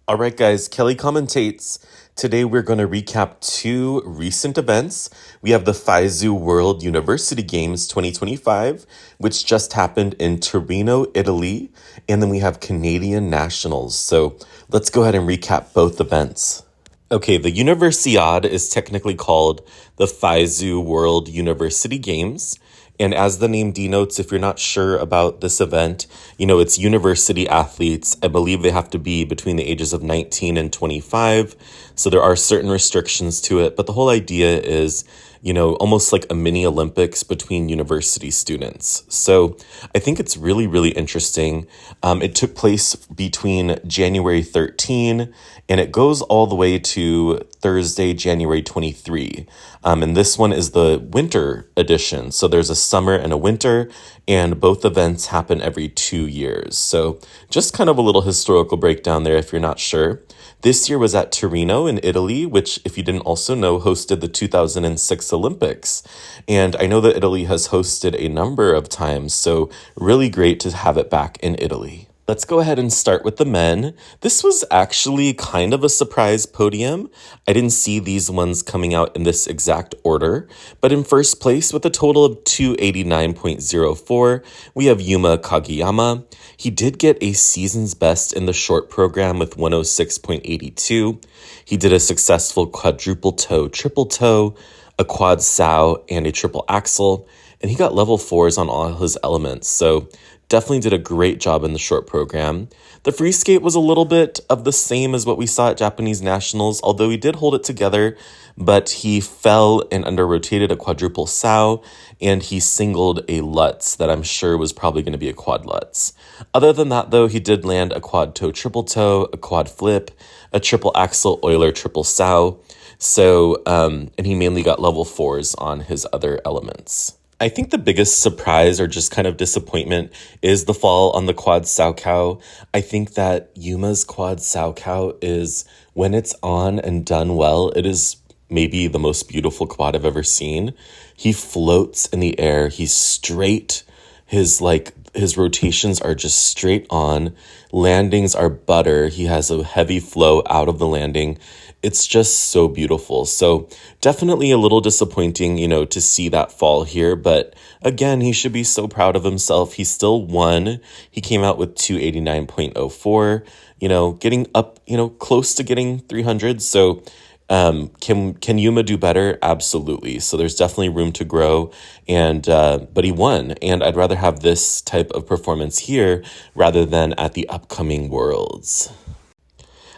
All right, guys, Kelly commentates. Today we're going to recap two recent events. We have the FISU World University Games 2025, which just happened in Torino, Italy, and then we have Canadian Nationals. So let's go ahead and recap both events. Okay, the Universiade is technically called the FISU World University Games. And as the name denotes, if you're not sure about this event, it's university athletes. I believe they have to be between the ages of 19 and 25. So there are certain restrictions to it. But the whole idea is, almost like a mini Olympics between university students. So I think it's really, really interesting. It took place between January 13 and it goes all the way to Thursday, January 23. And this one is the winter edition. So there's a summer and a winter, and both events happen every 2 years. So just kind of a little historical breakdown there if you're not sure. This year was at Torino in Italy, which, if you didn't also know, hosted the 2006 Olympics. And I know that Italy has hosted a number of times, so really great to have it back in Italy. Let's go ahead and start with the men. This was actually kind of a surprise podium. I didn't see these ones coming out in this exact order. But in first place with a total of 289.04, we have Yuma Kageyama. He did get a season's best in the short program with 106.82. He did a successful quadruple toe, triple toe, a quad sow, and a triple axel. And he got level 4s on all his elements. So definitely did a great job in the short program. The free skate was a little bit of the same as what we saw at Japanese Nationals, although he did hold it together, but he fell and under-rotated a quadruple sow, and he singled a Lutz that I'm sure was probably going to be a quad Lutz. Other than that, though, he did land a quad toe, triple toe, a quad flip, a triple axel Euler triple sow. So, and he mainly got level 4s on his other elements. I think the biggest surprise or just kind of disappointment is the fall on the quad sow cow. I think that Yuma's quad sow cow is, when it's on and done well, it is maybe the most beautiful quad I've ever seen. He floats in the air. He's straight. His rotations are just straight on. Landings are butter. He has a heavy flow out of the landing. It's just so beautiful. So definitely a little disappointing, to see that fall here. But again, he should be so proud of himself. He still won. He came out with 289.04, getting up, close to getting 300. So can Yuma do better? Absolutely. So there's definitely room to grow, and but he won, and I'd rather have this type of performance here rather than at the upcoming Worlds.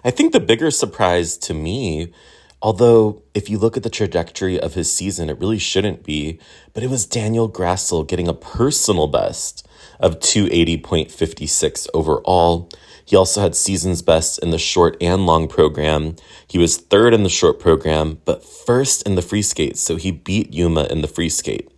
I think the bigger surprise to me, although if you look at the trajectory of his season, it really shouldn't be, but it was Daniel Grassel getting a personal best of 280.56 overall. He also had season's best in the short and long program. He was third in the short program, but first in the free skate, so he beat Yuma in the free skate.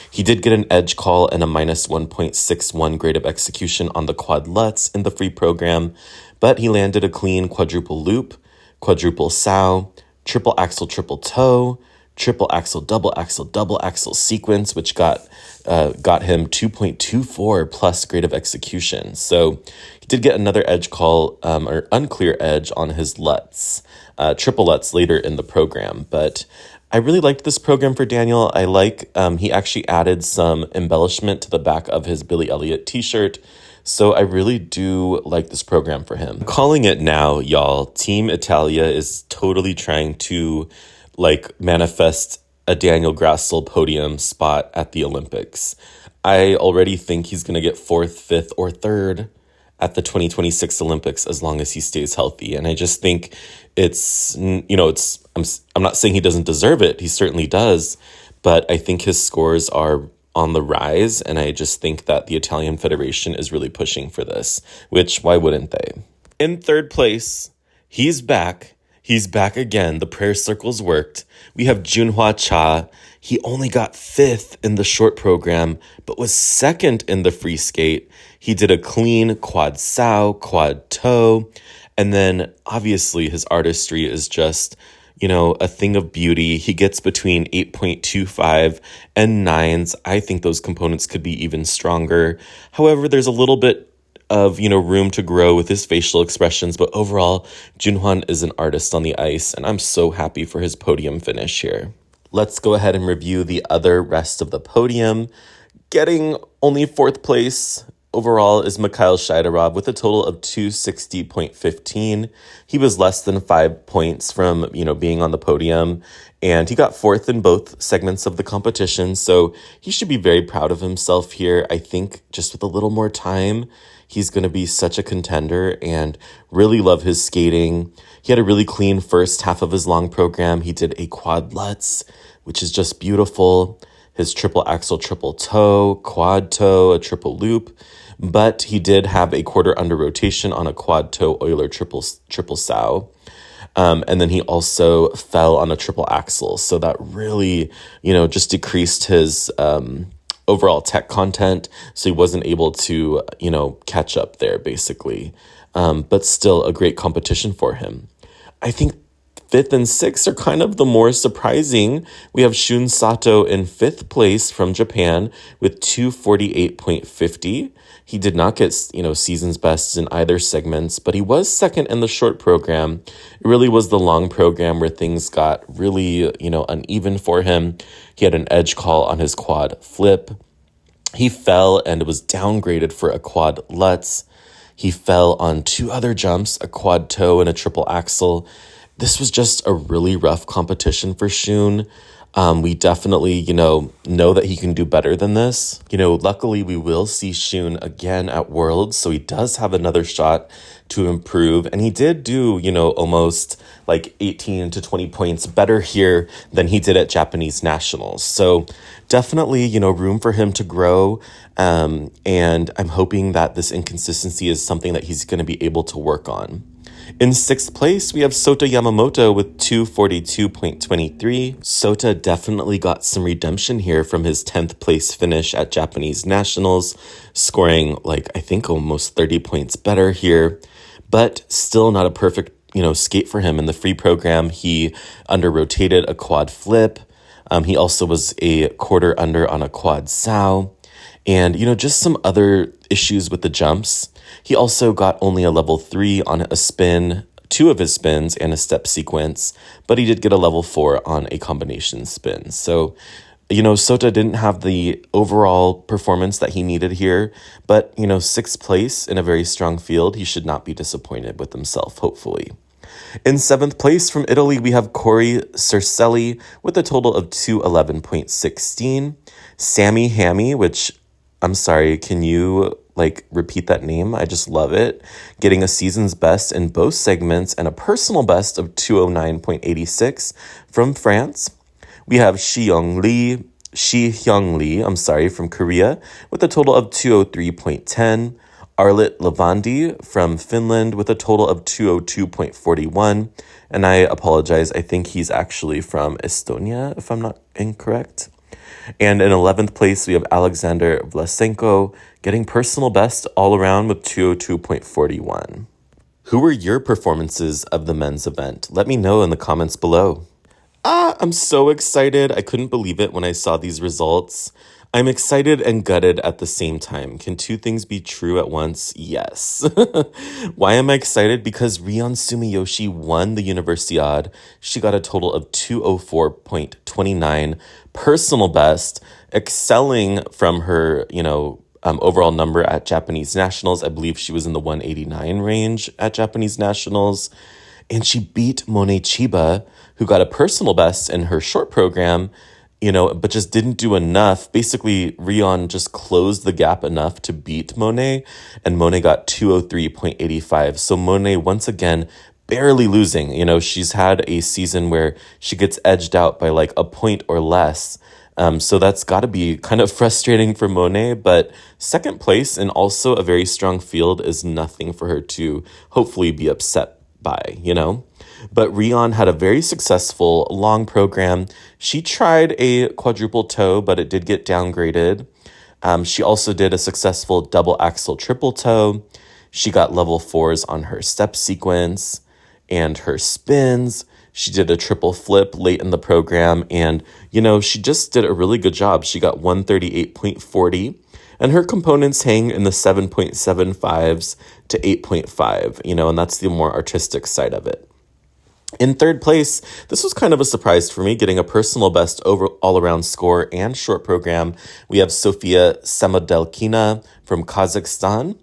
He did get an edge call and a minus 1.61 grade of execution on the quad Lutz in the free program, but he landed a clean quadruple loop, quadruple sow, triple axel, triple toe, triple axel, double axel sequence, which got him 2.24 plus grade of execution. So he did get another edge call or unclear edge on his Lutz, triple Lutz later in the program. But I really liked this program for Daniel. I like he actually added some embellishment to the back of his Billy Elliot t-shirt. So I really do like this program for him. I'm calling it now, y'all. Team Italia is totally trying to manifest a Daniel Grassel podium spot at the Olympics. I already think he's going to get 4th, 5th, or 3rd at the 2026 Olympics as long as he stays healthy. And I just think I'm not saying he doesn't deserve it. He certainly does. But I think his scores are on the rise, and I just think that the Italian Federation is really pushing for this, which why wouldn't they? In third place, he's back. He's back again. The prayer circles worked. We have Junhwa Cha. He only got 5th in the short program, but was 2nd in the free skate. He did a clean quad sow, quad toe, and then obviously his artistry is just a thing of beauty. He gets between 8.25 and 9s. I think those components could be even stronger. However, there's a little bit of, room to grow with his facial expressions, but overall, Junhwan is an artist on the ice, and I'm so happy for his podium finish here. Let's go ahead and review the other rest of the podium. Getting only fourth place overall is Mikhail Shaidarov with a total of 260.15. He was less than 5 points from, being on the podium, and he got fourth in both segments of the competition. So he should be very proud of himself here. I think just with a little more time, he's going to be such a contender, and really love his skating. He had a really clean first half of his long program. He did a quad lutz, which is just beautiful. His triple axel, triple toe, quad toe, a triple loop. But he did have a quarter under rotation on a quad toe Euler triple sow. And then he also fell on a triple axel. So that really, just decreased his overall tech content. So he wasn't able to, catch up there, basically. But still a great competition for him. I think fifth and sixth are kind of the more surprising. We have Shun Sato in fifth place from Japan with 248.50. He did not get, season's best in either segments, but he was second in the short program. It really was the long program where things got really, uneven for him. He had an edge call on his quad flip. He fell and was downgraded for a quad lutz. He fell on two other jumps, a quad toe and a triple axel. This was just a really rough competition for Shun. We definitely, know that he can do better than this. Luckily we will see Shun again at Worlds, so he does have another shot to improve. And he did do, almost like 18 to 20 points better here than he did at Japanese Nationals. So definitely, room for him to grow. And I'm hoping that this inconsistency is something that he's going to be able to work on. In sixth place, we have Sota Yamamoto with 242.23. Sota definitely got some redemption here from his 10th place finish at Japanese Nationals, scoring I think almost 30 points better here, but still not a perfect, skate for him. In the free program, he under-rotated a quad flip. He also was a quarter under on a quad sow. And, just some other issues with the jumps. He also got only a level 3 on a spin, 2 of his spins, and a step sequence, but he did get a level 4 on a combination spin. So, Sota didn't have the overall performance that he needed here, but, 6th place in a very strong field, he should not be disappointed with himself, hopefully. In 7th place from Italy, we have Corey Cercelli with a total of 211.16. Sammy Hammy, which, I'm sorry, can you repeat that name? I just love it. Getting a season's best in both segments and a personal best of 209.86 from France. We have Shi Hyung Lee, from Korea with a total of 203.10. Arlit Lavandi from Finland with a total of 202.41. And I apologize, I think he's actually from Estonia, if I'm not incorrect. And in 11th place, we have Alexander Vlasenko getting personal best all around with 202.41. Who were your performances of the men's event? Let me know in the comments below. I'm so excited. I couldn't believe it when I saw these results. I'm excited and gutted at the same time. Can two things be true at once? Yes. Why am I excited? Because Rion Sumiyoshi won the Universiade. She got a total of 204.29 personal best, excelling from her, overall number at Japanese Nationals. I believe she was in the 189 range at Japanese Nationals. And she beat Monet Chiba, who got a personal best in her short program, but just didn't do enough. Basically, Rion just closed the gap enough to beat Monet, and Monet got 203.85. So Monet, once again, barely losing. She's had a season where she gets edged out by a point or less. So that's got to be kind of frustrating for Monet, but second place and also a very strong field is nothing for her to hopefully be upset by, But Rion had a very successful long program. She tried a quadruple toe, but it did get downgraded. She also did a successful double axel triple toe. She got level 4s on her step sequence and her spins. She did a triple flip late in the program, and, she just did a really good job. She got 138.40, And her components hang in the 7.75s to 8.5, and that's the more artistic side of it. In third place, this was kind of a surprise for me, getting a personal best over all-around score and short program. We have Sofia Samodelkina from Kazakhstan.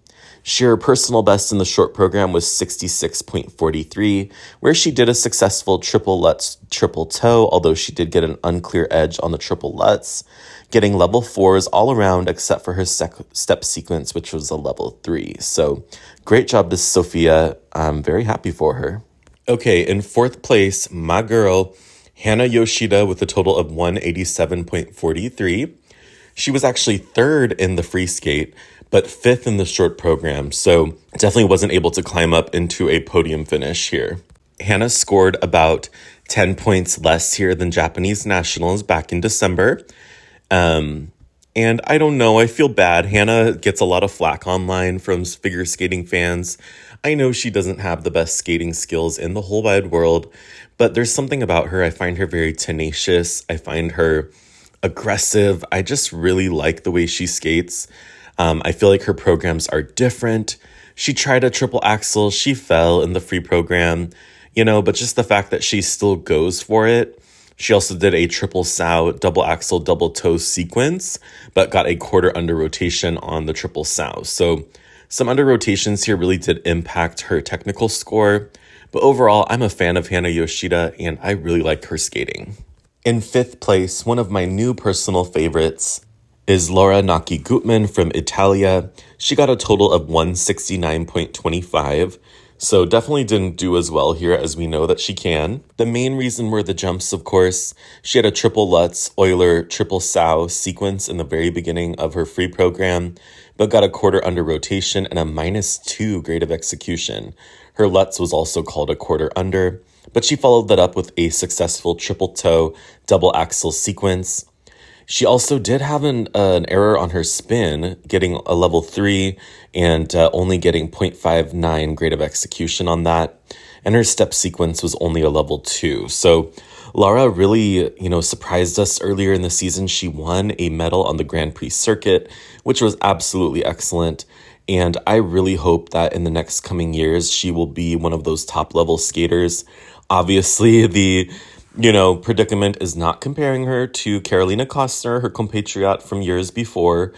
Her personal best in the short program was 66.43, where she did a successful triple Lutz, triple toe, although she did get an unclear edge on the triple Lutz, getting level 4s all around except for her step sequence, which was a level 3. So great job to Sofia. I'm very happy for her. Okay, in fourth place, my girl, Hannah Yoshida, with a total of 187.43. She was actually third in the free skate, but fifth in the short program, so definitely wasn't able to climb up into a podium finish here. Hannah scored about 10 points less here than Japanese nationals back in December. And I don't know, I feel bad. Hannah gets a lot of flack online from figure skating fans. I know she doesn't have the best skating skills in the whole wide world, but there's something about her. I find her very tenacious. I find her aggressive. I just really like the way she skates. I feel like her programs are different. She tried a triple axel. She fell in the free program, but just the fact that she still goes for it. She also did a triple sow, double axel, double toe sequence, but got a quarter under rotation on the triple sow. So some under rotations here really did impact her technical score. But overall, I'm a fan of Hannah Yoshida, and I really like her skating. In fifth place, one of my new personal favorites is Laura Naki-Gutman from Italia. She got a total of 169.25. So definitely didn't do as well here as we know that she can. The main reason were the jumps, of course. She had a triple Lutz, Euler, triple sow sequence in the very beginning of her free program, but got a quarter under rotation and a -2 grade of execution. Her Lutz was also called a quarter under, but she followed that up with a successful triple toe, double axel sequence. She also did have an error on her spin, getting a level 3 and only getting 0.59 grade of execution on that. And her step sequence was only a level 2. So Laura really, surprised us earlier in the season. She won a medal on the Grand Prix circuit, which was absolutely excellent. And I really hope that in the next coming years, she will be one of those top level skaters. Obviously, the predicament is not comparing her to Carolina Kostner, her compatriot from years before,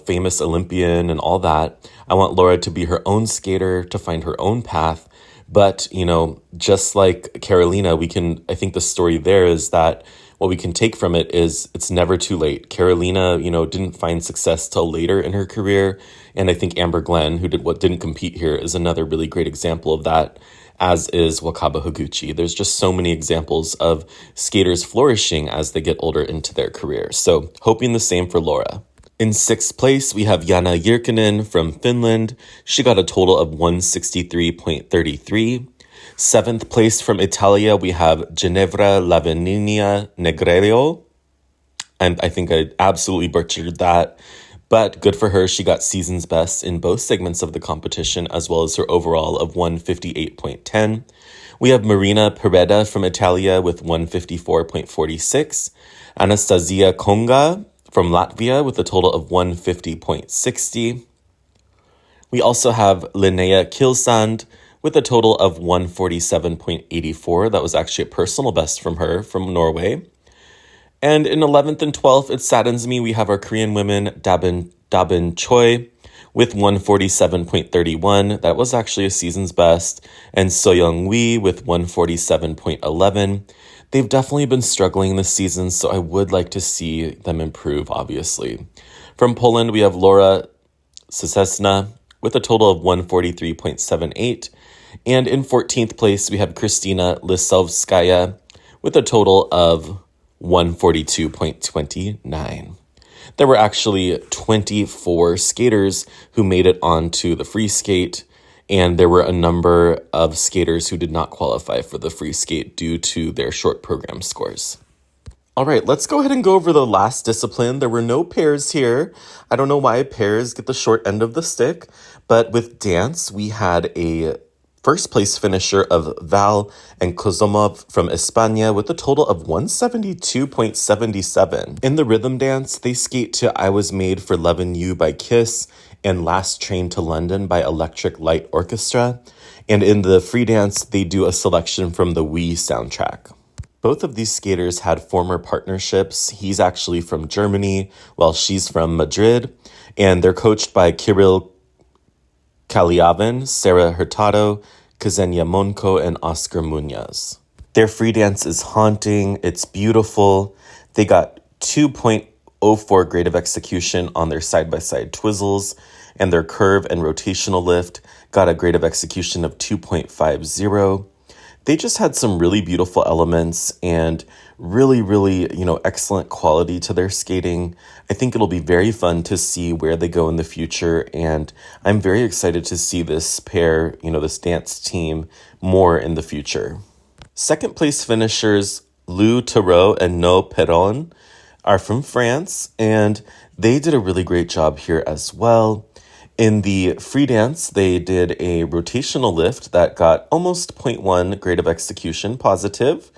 famous Olympian and all that. I want Laura to be her own skater, to find her own path. But, just like Carolina, I think the story there is that what we can take from it is it's never too late. Carolina, didn't find success till later in her career. And I think Amber Glenn, who didn't compete here, is another really great example of that, as is Wakaba Higuchi. There's just so many examples of skaters flourishing as they get older into their career. So hoping the same for Laura. In sixth place, we have Jana Jirkkinen from Finland. She got a total of 163.33. Seventh place from Italia, we have Ginevra Lavinia Negrello. And I think I absolutely butchered that. But good for her, she got season's best in both segments of the competition, as well as her overall of 158.10. We have Marina Pereda from Italia with 154.46. Anastasia Konga from Latvia with a total of 150.60. We also have Linnea Kilsand with a total of 147.84. That was actually a personal best from her from Norway. And in 11th and 12th, it saddens me, we have our Korean women, Dabin Choi, with 147.31. That was actually a season's best. And Soyoung Wee with 147.11. They've definitely been struggling this season, so I would like to see them improve, obviously. From Poland, we have Laura Sesesna with a total of 143.78. And in 14th place, we have Kristina Lisovskaya with a total of 142.29. There were actually 24 skaters who made it onto the free skate, and there were a number of skaters who did not qualify for the free skate due to their short program scores. All right, let's go ahead and go over the last discipline. There were no pairs here. I don't know why pairs get the short end of the stick, but with dance, we had a First place finisher of Val and Kozomov from España with a total of 172.77. In the rhythm dance, they skate to I Was Made for Lovin' You by Kiss and Last Train to London by Electric Light Orchestra. And in the free dance, they do a selection from the Wii soundtrack. Both of these skaters had former partnerships. He's actually from Germany, while she's from Madrid. And they're coached by Kirill Kaliavin, Sarah Hurtado, Ksenia Monko, and Oscar Munoz. Their free dance is haunting. It's beautiful. They got 2.04 grade of execution on their side-by-side twizzles, and their curve and rotational lift got a grade of execution of 2.50. They just had some really beautiful elements and really, excellent quality to their skating. I think it'll be very fun to see where they go in the future, and I'm very excited to see this pair, this dance team, more in the future. Second place finishers Lou Tarot and No Perron are from France, and they did a really great job here as well. In the free dance, they did a rotational lift that got almost 0.1 grade of execution positive,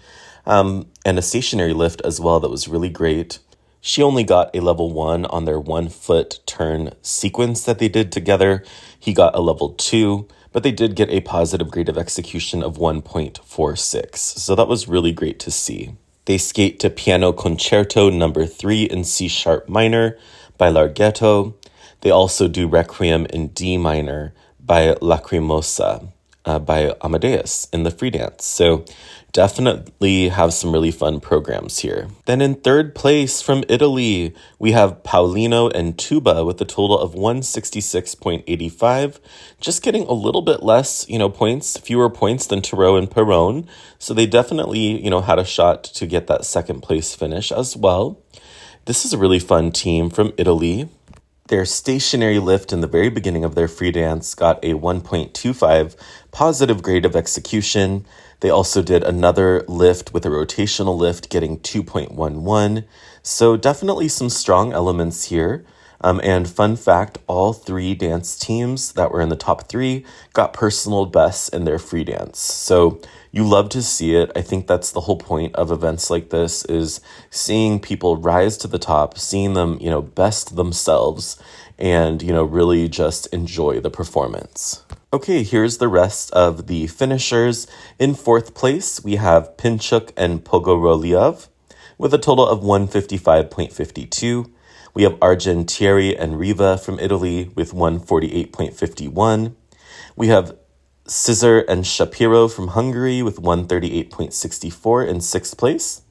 and a stationary lift as well that was really great. She only got a level 1 on their 1 foot turn sequence that they did together. He got a level 2, but they did get a positive grade of execution of 1.46. So that was really great to see. They skate to Piano Concerto number 3 in C sharp minor by Larghetto. They also do Requiem in D minor by Lacrimosa by Amadeus in the free dance. So definitely have some really fun programs here. Then in third place from Italy, we have Paolino and Tuba with a total of 166.85, just getting a little bit less, points, fewer points than Tarot and Perron. So they definitely, had a shot to get that second place finish as well. This is a really fun team from Italy. Their stationary lift in the very beginning of their free dance got a 1.25 positive grade of execution. They also did another lift with a rotational lift getting 2.11. So definitely some strong elements here. And fun fact, all 3 dance teams that were in the top 3 got personal bests in their free dance. So you love to see it. I think that's the whole point of events like this, is seeing people rise to the top, seeing them, best themselves, and, really just enjoy the performance. Okay, here's the rest of the finishers. In fourth place, we have Pinchuk and Pogoroliev with a total of 155.52. We have Argentieri and Riva from Italy with 148.51. We have Scissor and Shapiro from Hungary with 138.64 in sixth place.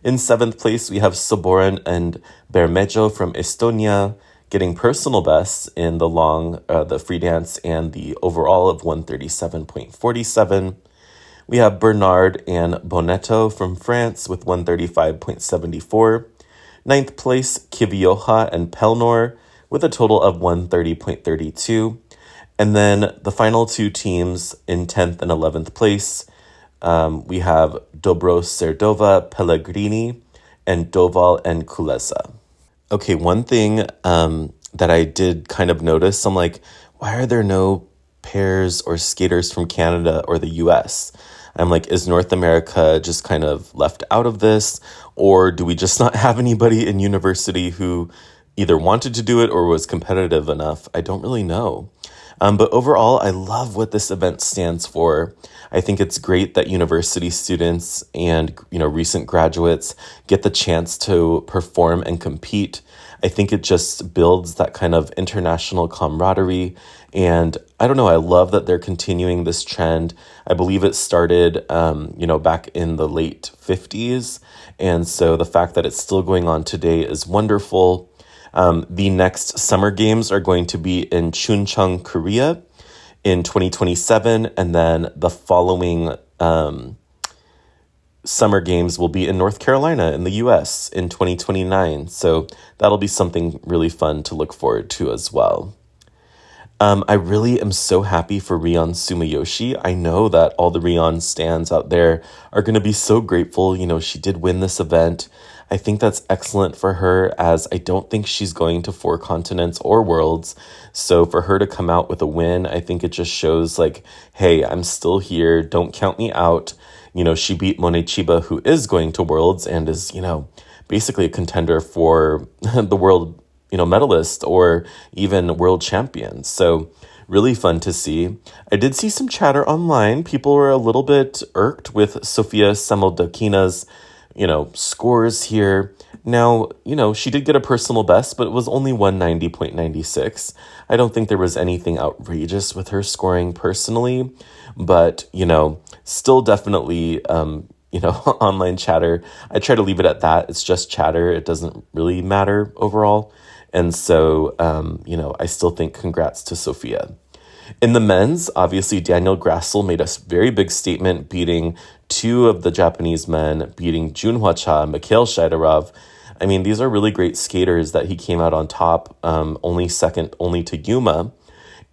In seventh place, we have Soborin and Bermejo from Estonia getting personal bests in the free dance and the overall of 137.47. We have Bernard and Bonetto from France with 135.74. Ninth place, Kivioja and Pelnor with a total of 130.32. And then the final 2 teams in 10th and 11th place, we have Dobro Serdova Pellegrini and Doval and Kulesa. Okay, one thing that I did kind of notice, I'm like, why are there no pairs or skaters from Canada or the US? I'm like, is North America just kind of left out of this? Or do we just not have anybody in university who either wanted to do it or was competitive enough? I don't really know. But overall, I love what this event stands for. I think it's great that university students and, recent graduates get the chance to perform and compete. I think it just builds that kind of international camaraderie. And I don't know, I love that they're continuing this trend. I believe it started, back in the late 50s. And so the fact that it's still going on today is wonderful. The next summer games are going to be in Chuncheon, Korea in 2027. And then the following summer games will be in North Carolina in the US in 2029. So that'll be something really fun to look forward to as well. I really am so happy for Rion Sumiyoshi. I know that all the Rion stands out there are going to be so grateful. She did win this event. I think that's excellent for her, as I don't think she's going to four continents or worlds. So for her to come out with a win, I think it just shows like, hey, I'm still here. Don't count me out. She beat Monet Chiba, who is going to worlds and is, basically a contender for the world, medalist or even world champion. So really fun to see. I did see some chatter online. People were a little bit irked with Sofia Samodakina's, scores here. Now, she did get a personal best, but it was only 190.96. I don't think there was anything outrageous with her scoring personally, but, still definitely, online chatter. I try to leave it at that. It's just chatter. It doesn't really matter overall. And so, I still think congrats to Sophia. In the men's, obviously, Daniel Grassel made a very big statement, beating two of the Japanese men, beating Junhwa Cha and Mikhail Shaidarov. I mean, these are really great skaters that he came out on top, only second only to Yuma.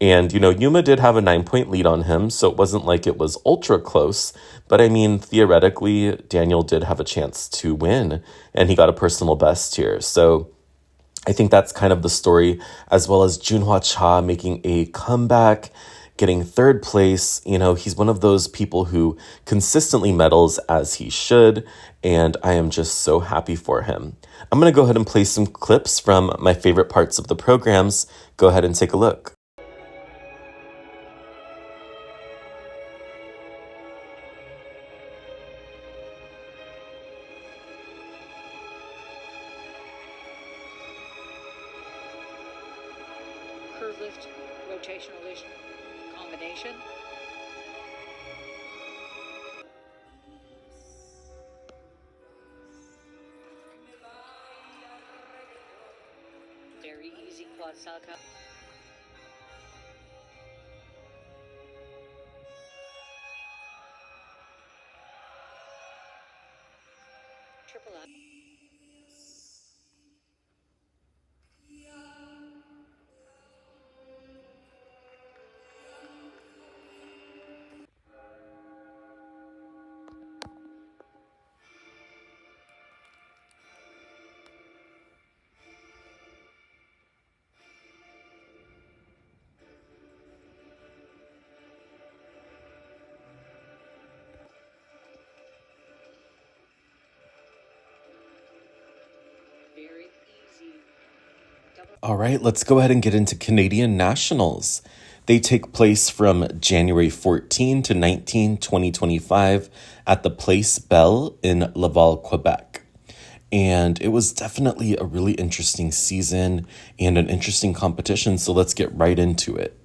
And, Yuma did have a 9-point lead on him, so it wasn't like it was ultra close. But I mean, theoretically, Daniel did have a chance to win, and he got a personal best here. So I think that's kind of the story, as well as Junhwa Cha making a comeback, getting third place. He's one of those people who consistently medals as he should, and I am just so happy for him. I'm going to go ahead and play some clips from my favorite parts of the programs. Go ahead and take a look. Curve lift, rotational lift combination. Very easy quad salchow. Triple up. Very easy. All right, let's go ahead and get into Canadian Nationals. They take place from January 14 to 19, 2025 at the Place Belle in Laval, Quebec. And it was definitely a really interesting season and an interesting competition, so let's get right into it.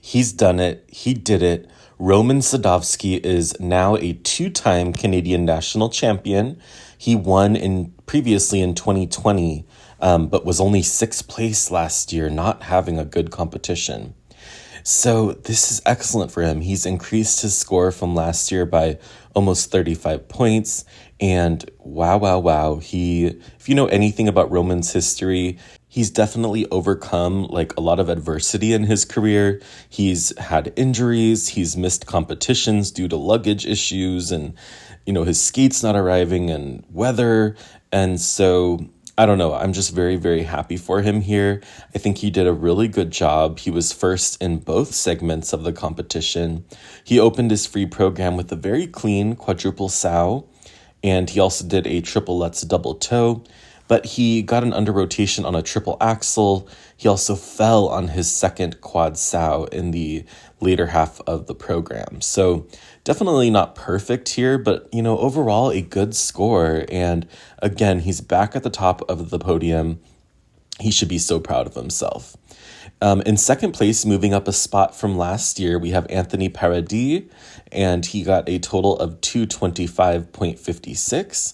He's done it. He did it. Roman Sadovsky is now a two-time Canadian national champion. He won previously in 2020, but was only sixth place last year, not having a good competition. So this is excellent for him. He's increased his score from last year by almost 35 points. And wow. If you know anything about Roman's history, he's definitely overcome like a lot of adversity in his career. He's had injuries. He's missed competitions due to luggage issues and, his skates not arriving and weather. And so I don't know. I'm just very, very happy for him here. I think he did a really good job. He was first in both segments of the competition. He opened his free program with a very clean quadruple sow, and he also did a triple Lutz double toe, but he got an under rotation on a triple axel. He also fell on his second quad sow in the later half of the program. So definitely not perfect here, but, overall a good score. And again, he's back at the top of the podium. He should be so proud of himself. In second place, moving up a spot from last year, we have Anthony Paradis, and he got a total of 225.56.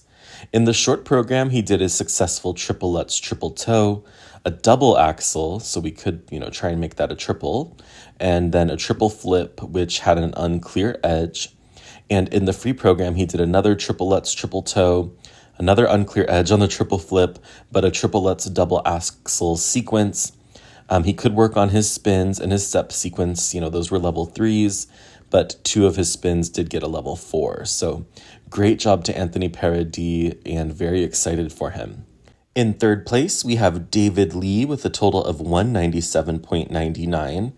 In the short program, he did a successful triple Lutz triple toe, a double axel, so we could, try and make that a triple, and then a triple flip, which had an unclear edge. And in the free program, he did another triple Lutz triple toe, another unclear edge on the triple flip, but a triple Lutz double axel sequence. He could work on his spins and his step sequence. Those were level 3s, but 2 of his spins did get a level 4. So great job to Anthony Paradis, and very excited for him. In third place, we have David Lee with a total of 197.99.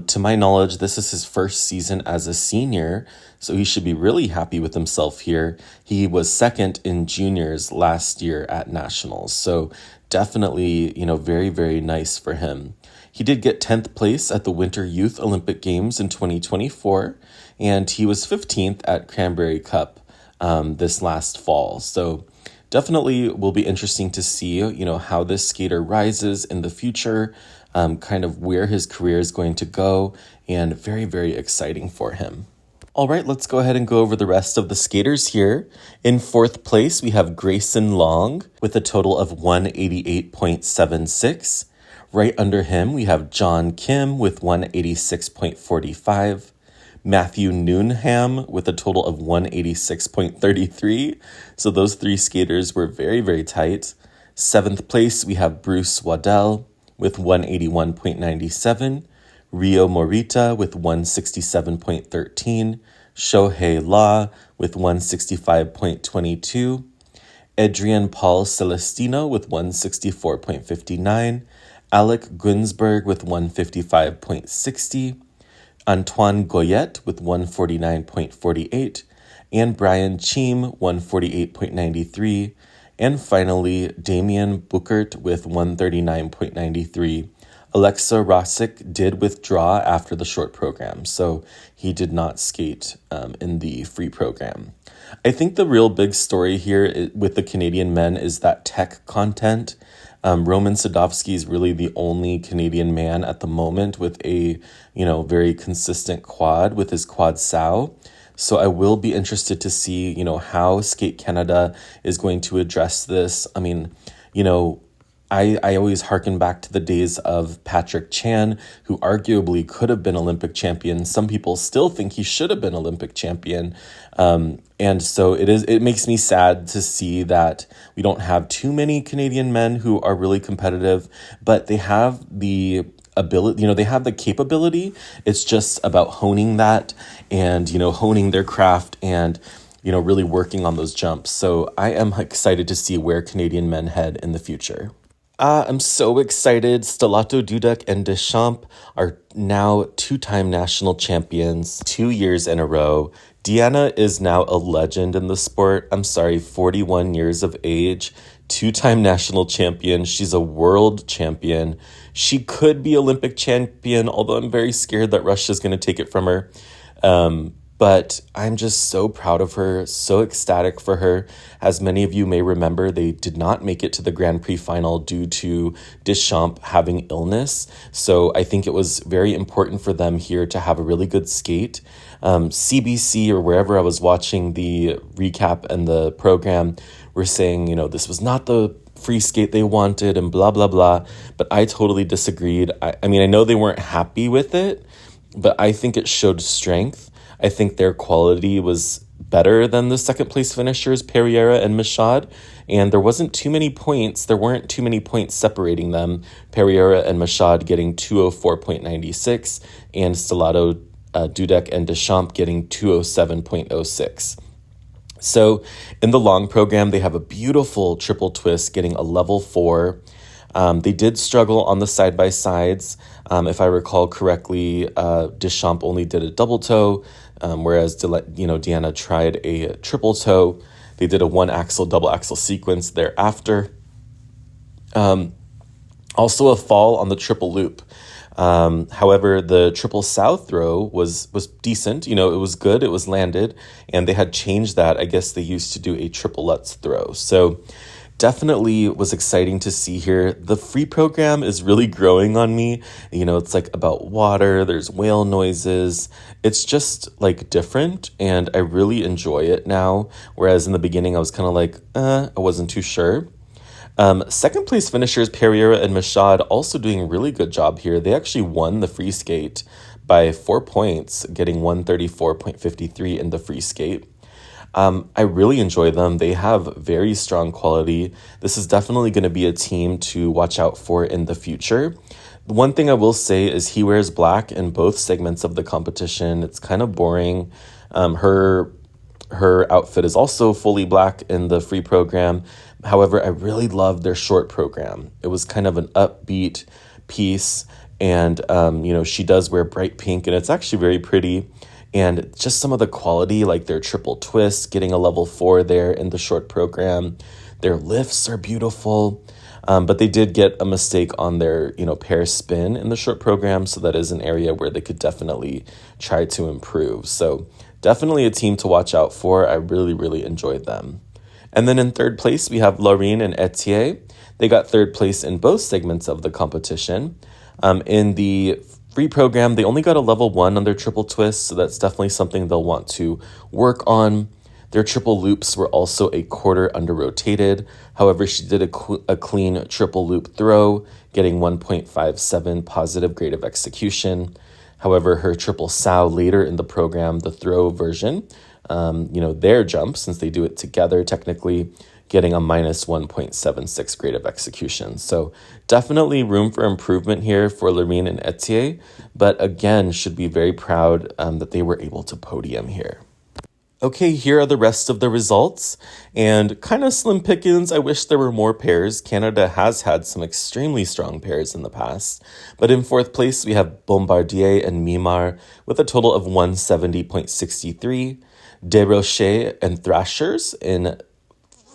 To my knowledge, this is his first season as a senior, so he should be really happy with himself here. He was second in juniors last year at nationals, so definitely, very, very nice for him. He did get 10th place at the Winter Youth Olympic Games in 2024, and he was 15th at Cranberry Cup this last fall. So definitely will be interesting to see, how this skater rises in the future, kind of where his career is going to go, and very, very exciting for him. All right, let's go ahead and go over the rest of the skaters here. In fourth place, we have Grayson Long with a total of 188.76. Right under him, we have John Kim with 186.45. Matthew Newnham with a total of 186.33. So those 3 skaters were very, very tight. Seventh place, we have Bruce Waddell with 181.97. Rio Morita with 167.13. Shohei Law with 165.22. Adrian Paul Celestino with 164.59. Alec Gunsberg with 155.60. Antoine Goyette with 149.48, and Brian Cheem 148.93, and finally Damian Buchert with 139.93. Alexa Rosick did withdraw after the short program, so he did not skate in the free program. I think the real big story here with the Canadian men is that tech content. Roman Sadovsky is really the only Canadian man at the moment with a, very consistent quad with his quad sow. So I will be interested to see, how Skate Canada is going to address this. I mean, I always harken back to the days of Patrick Chan, who arguably could have been Olympic champion. Some people still think he should have been Olympic champion. And so it makes me sad to see that we don't have too many Canadian men who are really competitive, but they have the ability, they have the capability. It's just about honing that and, honing their craft and, really working on those jumps. So I am excited to see where Canadian men head in the future. I'm so excited. Stellato Dudek and Deschamps are now 2-time national champions 2 years in a row. Deanna is now a legend in the sport. 41 years of age, 2-time national champion. She's a world champion. She could be Olympic champion, although I'm very scared that Russia's going to take it from her. But I'm just so proud of her, so ecstatic for her. As many of you may remember, they did not make it to the Grand Prix final due to Deschamps having illness. So I think it was very important for them here to have a really good skate. CBC or wherever I was watching the recap and the program were saying, this was not the free skate they wanted and blah, blah, blah. But I totally disagreed. I mean, I know they weren't happy with it, but I think it showed strength. I think their quality was better than the second place finishers, Pereira and Michaud, and there weren't too many points separating them. Pereira and Michaud getting 204.96 and Stellato, Dudek and Deschamps getting 207.06. So in the long program, they have a beautiful triple twist getting a level 4. They did struggle on the side-by-sides. If I recall correctly, Deschamps only did a double toe, whereas Deanna tried a triple toe. They did a 1-axle, double-axle sequence thereafter. Also a fall on the triple loop. However, the triple sow throw was decent. It was good. It was landed, and they had changed that. I guess they used to do a triple Lutz throw. So definitely was exciting to see here. The free program is really growing on me. It's like about water. There's whale noises. It's just like different, and I really enjoy it now. Whereas in the beginning, I was kind of like, I wasn't too sure. Second place finishers, Pereira and Michaud, also doing a really good job here. They actually won the free skate by 4 points, getting 134.53 in the free skate. I really enjoy them. They have very strong quality. This is definitely going to be a team to watch out for in the future. One thing I will say is he wears black in both segments of the competition. It's kind of boring. Her outfit is also fully black in the free program. However, I really loved their short program. It was kind of an upbeat piece, and she does wear bright pink, and it's actually very pretty. And just some of the quality, like their triple twist, getting a level 4 there in the short program. Their lifts are beautiful. But they did get a mistake on their, pair spin in the short program. So that is an area where they could definitely try to improve. So definitely a team to watch out for. I really, really enjoyed them. And then in third place, we have Laurine and Etienne. They got third place in both segments of the competition. In the free program, they only got a level 1 on their triple twist. So that's definitely something they'll want to work on. Their triple loops were also a quarter under-rotated. However, she did a clean triple loop throw, getting 1.57 positive grade of execution. However, her triple sow later in the program, the throw version, their jump, since they do it together technically, getting a minus 1.76 grade of execution. So definitely room for improvement here for Lorraine and Etienne, but again, should be very proud that they were able to podium here. Okay, here are the rest of the results, and kind of slim pickings. I wish there were more pairs. Canada has had some extremely strong pairs in the past, but in fourth place, we have Bombardier and Mimar with a total of 170.63, Desrochers and Thrashers in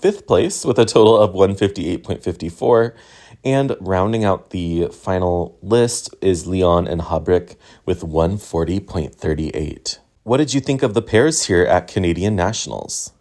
fifth place with a total of 158.54, and rounding out the final list is Leon and Habrick with 140.38. What did you think of the pairs here at Canadian Nationals?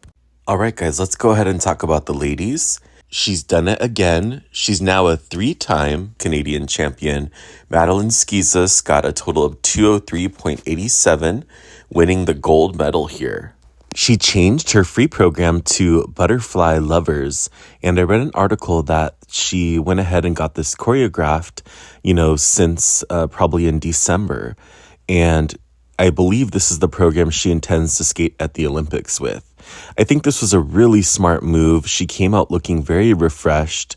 All right, guys, let's go ahead and talk about the ladies. She's done it again. She's now a 3-time Canadian champion. Madeline Schizas got a total of 203.87, winning the gold medal here. She changed her free program to Butterfly Lovers, and I read an article that she went ahead and got this choreographed, since probably in December. And I believe this is the program she intends to skate at the Olympics with. I think this was a really smart move. She came out looking very refreshed.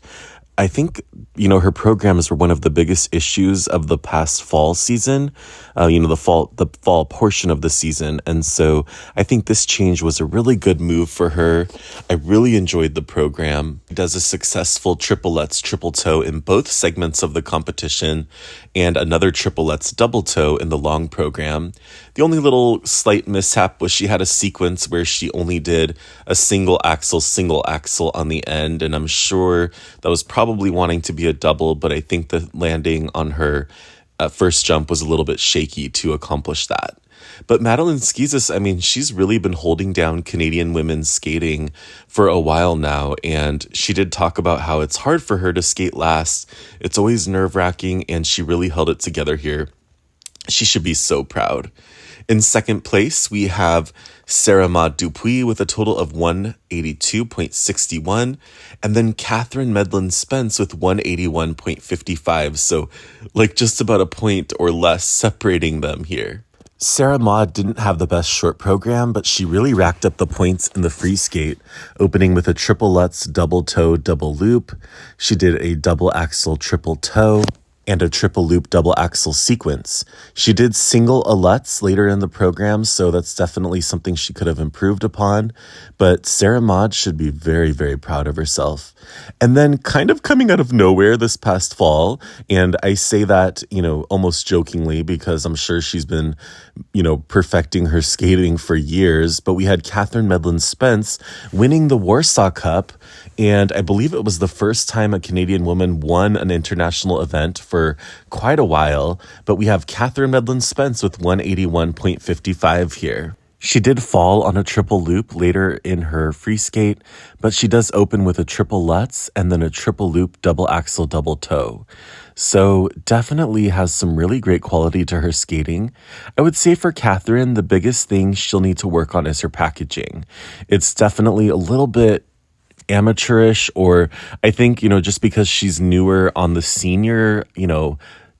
I think, her programs were one of the biggest issues of the past fall season, the fall portion of the season. And so I think this change was a really good move for her. I really enjoyed the program. She does a successful triplets triple toe in both segments of the competition and another triplets double toe in the long program. The only little slight mishap was she had a sequence where she only did a single axle on the end. And I'm sure that was probably wanting to be a double, but I think the landing on her first jump was a little bit shaky to accomplish that. But Madeline Schizas, she's really been holding down Canadian women's skating for a while now, and she did talk about how it's hard for her to skate last. It's always nerve-wracking, and she really held it together here. She should be so proud. In second place, we have Sarah Maud Dupuis with a total of 182.61, and then Catherine Medlin Spence with 181.55. So just about a point or less separating them here. Sarah Maud didn't have the best short program, but she really racked up the points in the free skate, opening with a triple Lutz double toe double loop. She did a double axel triple toe and a triple loop double axel sequence. She did single a Lutz later in the program, so that's definitely something she could have improved upon. But Sarah Maud should be very, very proud of herself. And then kind of coming out of nowhere this past fall, and I say that, almost jokingly because I'm sure she's been, perfecting her skating for years, but we had Catherine Medlin Spence winning the Warsaw Cup, and I believe it was the first time a Canadian woman won an international event for quite a while, but we have Catherine Medlin Spence with 181.55 here. She did fall on a triple loop later in her free skate, but she does open with a triple Lutz and then a triple loop double axel double toe. So definitely has some really great quality to her skating. I would say for Catherine, the biggest thing she'll need to work on is her packaging. It's definitely a little bit amateurish, or I think, just because she's newer on the senior,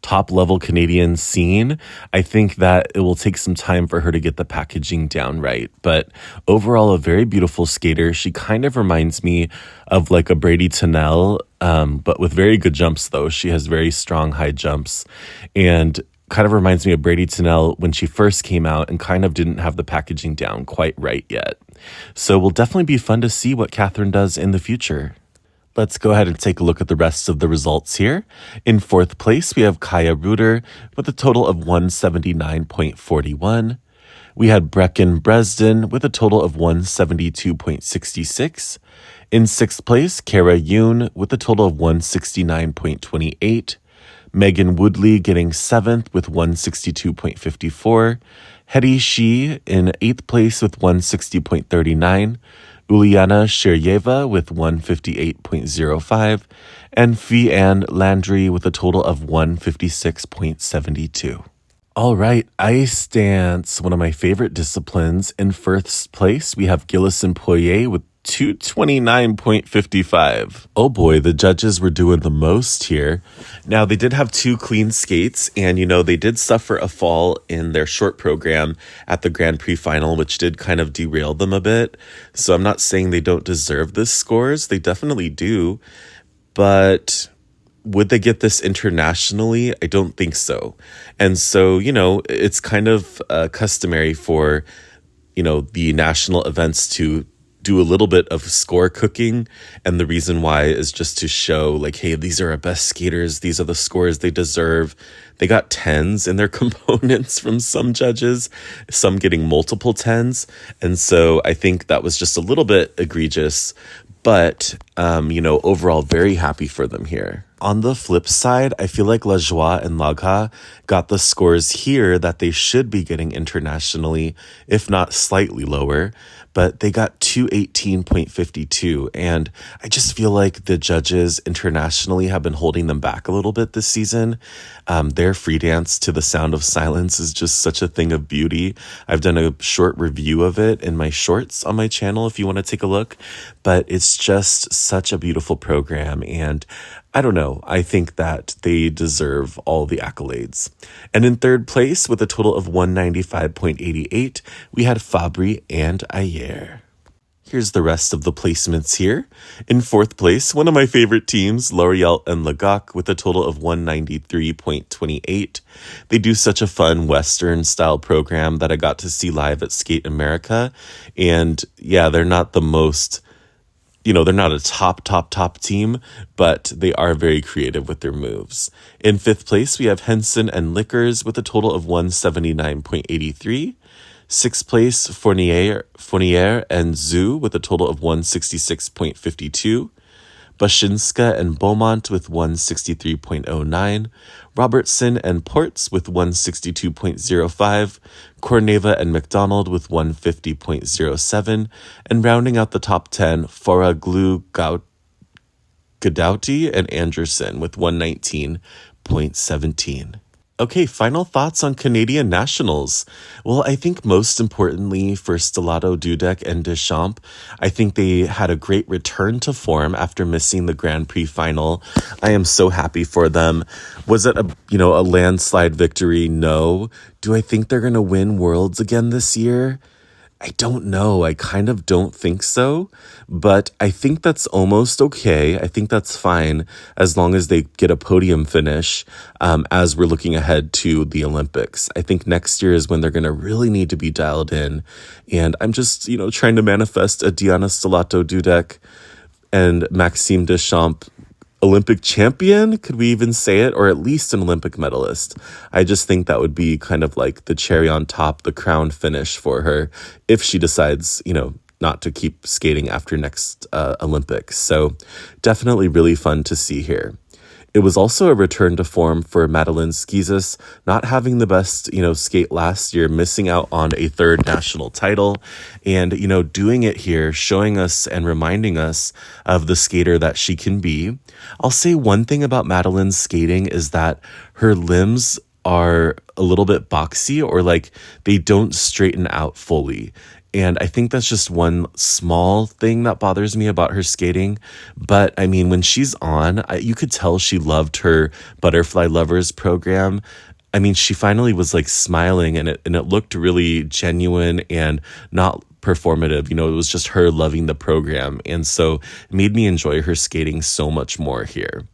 top level Canadian scene, I think that it will take some time for her to get the packaging down right. But overall, a very beautiful skater. She kind of reminds me of like a Brady Tennell, but with very good jumps, though. She has very strong high jumps and kind of reminds me of Brady Tennell when she first came out and kind of didn't have the packaging down quite right yet. So will definitely be fun to see what Catherine does in the future. Let's go ahead and take a look at the rest of the results here. In fourth place, we have Kaya Ruder with a total of 179.41. We had Brecken Bresden with a total of 172.66. In sixth place, Kara Yoon with a total of 169.28. Megan Woodley getting seventh with 162.54. Hetty Shi in eighth place with 160.39. Uliana Sheryeva with 158.05, and Fee Ann Landry with a total of 156.72. All right, ice dance, one of my favorite disciplines. In first place, we have Gillison Poirier with 229.55. Oh boy, the judges were doing the most here. Now, they did have two clean skates, and they did suffer a fall in their short program at the Grand Prix final, which did kind of derail them a bit. So I'm not saying they don't deserve this scores. They definitely do. But would they get this internationally? I don't think so. And so, it's kind of customary for, the national events to do a little bit of score cooking. And the reason why is just to show like, hey, these are our best skaters. These are the scores they deserve. They got 10s in their components from some judges, some getting multiple 10s. And so I think that was just a little bit egregious. But, overall, very happy for them here. On the flip side, I feel like Lajoie and Lagha got the scores here that they should be getting internationally, if not slightly lower. But they got 218.52. And I just feel like the judges internationally have been holding them back a little bit this season. Their free dance to the sound of silence is just such a thing of beauty. I've done a short review of it in my shorts on my channel if you want to take a look. But it's just such a beautiful program. And I don't know. I think that they deserve all the accolades. And in third place, with a total of 195.88, we had Fabry and Ayer. Here's the rest of the placements here. In fourth place, one of my favorite teams, L'Oreal and Legac, with a total of 193.28. They do such a fun Western-style program that I got to see live at Skate America. And yeah, they're not the most... they're not a top team, but they are very creative with their moves. In fifth place, we have Henson and Lickers with a total of 179.83. Sixth place, Fournier and Zhu with a total of 166.52. Bashinska and Beaumont with 163.09, Robertson and Ports with 162.05, Korneva and McDonald with 150.07, and rounding out the top 10, Faraglu Gadauti and Anderson with 119.17. Okay, final thoughts on Canadian nationals. Well, I think most importantly for Stellato, Dudek, and Deschamps, I think they had a great return to form after missing the Grand Prix final. I am so happy for them. Was it a landslide victory? No. Do I think they're going to win Worlds again this year? I don't know. I kind of don't think so, but I think that's almost okay. I think that's fine as long as they get a podium finish as we're looking ahead to the Olympics. I think next year is when they're going to really need to be dialed in. And I'm just, trying to manifest a Diana Stellato Dudek and Maxime Deschamps Olympic champion, could we even say it? Or at least an Olympic medalist. I just think that would be kind of like the cherry on top, the crown finish for her if she decides, not to keep skating after next Olympics. So definitely really fun to see here. It was also a return to form for Madeline Schizas, not having the best, skate last year, missing out on a third national title and, doing it here, showing us and reminding us of the skater that she can be. I'll say one thing about Madeline's skating is that her limbs are a little bit boxy or like they don't straighten out fully. And I think that's just one small thing that bothers me about her skating. But I mean, when she's on, you could tell she loved her Butterfly Lovers program. I mean, she finally was like smiling, and it looked really genuine and not performative. It was just her loving the program. And so it made me enjoy her skating so much more here.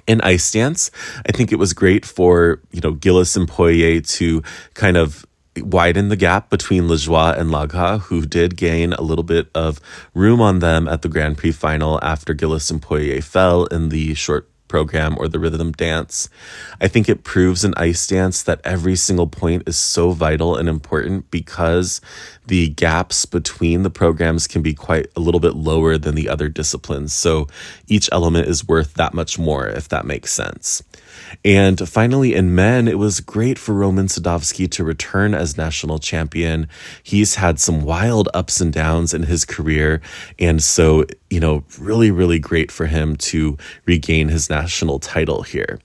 In ice dance, I think it was great for, Gillis and Poirier to kind of widen the gap between Lejoie and Lagha, who did gain a little bit of room on them at the Grand Prix final after Gillis and Poirier fell in the short program or the rhythm dance. I think it proves in ice dance that every single point is so vital and important because the gaps between the programs can be quite a little bit lower than the other disciplines. So each element is worth that much more, if that makes sense. And finally, in men, it was great for Roman Sadovsky to return as national champion. He's had some wild ups and downs in his career. And so, really, really great for him to regain his national title here.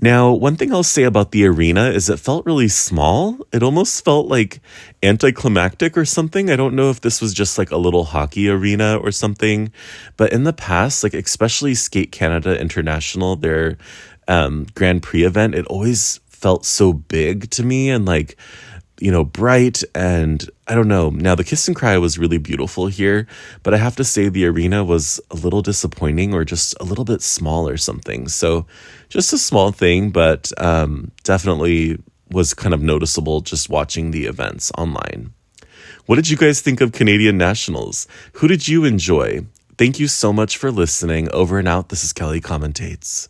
Now, one thing I'll say about the arena is it felt really small. It almost felt like anticlimactic or something. I don't know if this was just like a little hockey arena or something, but in the past, like especially Skate Canada International, their Grand Prix event, it always felt so big to me and like, bright, and I don't know. Now, the Kiss and Cry was really beautiful here, but I have to say the arena was a little disappointing or just a little bit small or something. So just a small thing, but definitely was kind of noticeable just watching the events online. What did you guys think of Canadian Nationals? Who did you enjoy? Thank you so much for listening. Over and out. This is Kelly Commentates.